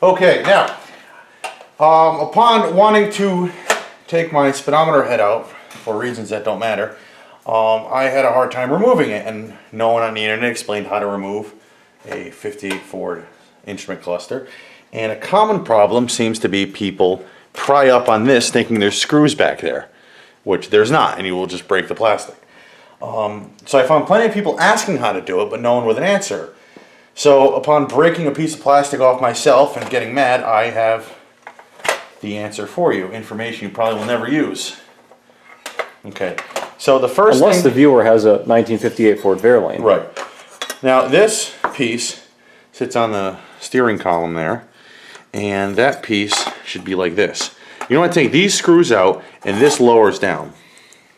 Okay, now, upon wanting to take my speedometer head out, for reasons that don't matter, I had a hard time removing it, and no one on the internet explained how to remove a 58 Ford instrument cluster. And a common problem seems to be people pry up on this thinking there's screws back there, which there's not, and you will just break the plastic. So I found plenty of people asking how to do it, but no one with an answer. So upon breaking a piece of plastic off myself and getting mad, I have the answer for you. Information you probably will never use. Okay, so the first Unless thing... the viewer has a 1958 Ford Fairlane. Right. Now this piece sits on the steering column there, and that piece should be like this. You want to take these screws out, and this lowers down.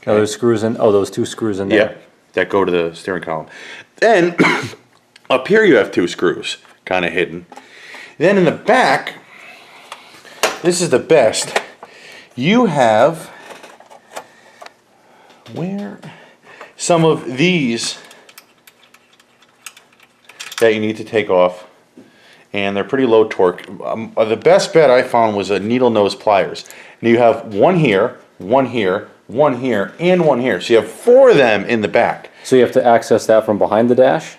Okay. Oh, those screws in. Oh, those two screws in there. Yeah, that go to the steering column. Then up here you have two screws, kind of hidden. Then in the back, this is the best. You have some of these that you need to take off, and they're pretty low torque. The best bet I found was a needle nose pliers. And you have one here, one here, one here, and one here. So you have 4 of them in the back. So you have to access that from behind the dash?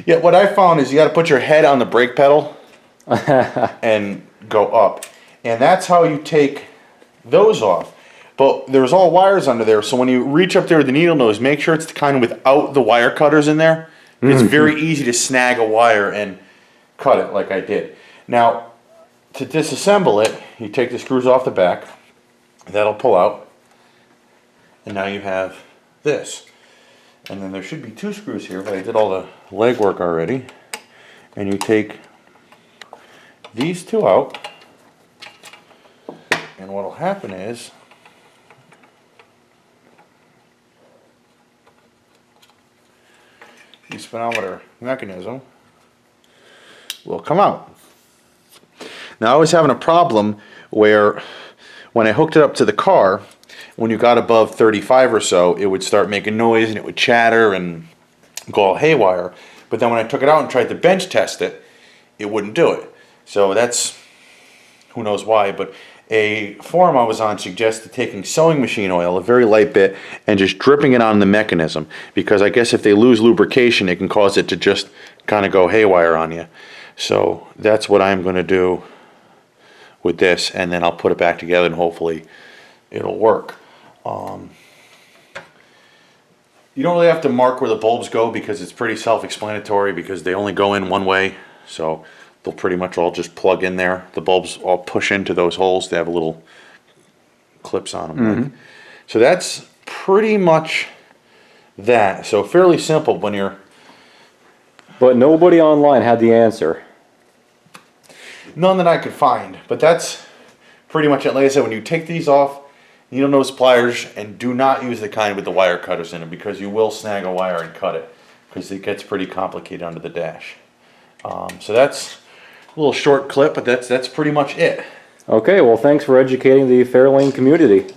Yeah, what I found is you got to put your head on the brake pedal and go up. And that's how you take those off. But there's all wires under there, so when you reach up there with the needle nose, make sure it's kind of without the wire cutters in there. It's very easy to snag a wire and cut it like I did. Now, to disassemble it, you take the screws off the back. That'll pull out. And now you have this. And then there should be 2 screws here, but I did all the legwork already. And you take these 2 out. And what will happen is the speedometer mechanism will come out. Now I was having a problem where when I hooked it up to the car, when you got above 35 or so, it would start making noise and it would chatter and go all haywire. But then when I took it out and tried to bench test it, it wouldn't do it. So that's, who knows why, but a forum I was on suggested taking sewing machine oil, a very light bit, and just dripping it on the mechanism, because I guess if they lose lubrication, it can cause it to just kind of go haywire on you. So that's what I'm going to do with this, and then I'll put it back together and hopefully it'll work. You don't really have to mark where the bulbs go because it's pretty self-explanatory, because they only go in one way, so they'll pretty much all just plug in there. The bulbs all push into those holes. They have little clips on them. So that's pretty much that. So fairly simple when you're... But nobody online had the answer. None that I could find. But that's pretty much it. Like I said, when you take these off, needle nose pliers, and do not use the kind with the wire cutters in them, because you will snag a wire and cut it, because it gets pretty complicated under the dash. So that's a little short clip, but that's pretty much it. Okay, well, thanks for educating the Fairlane community.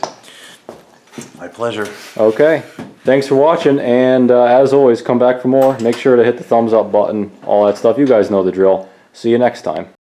My pleasure. Okay, thanks for watching, and as always, come back for more. Make sure to hit the thumbs up button, all that stuff. You guys know the drill. See you next time.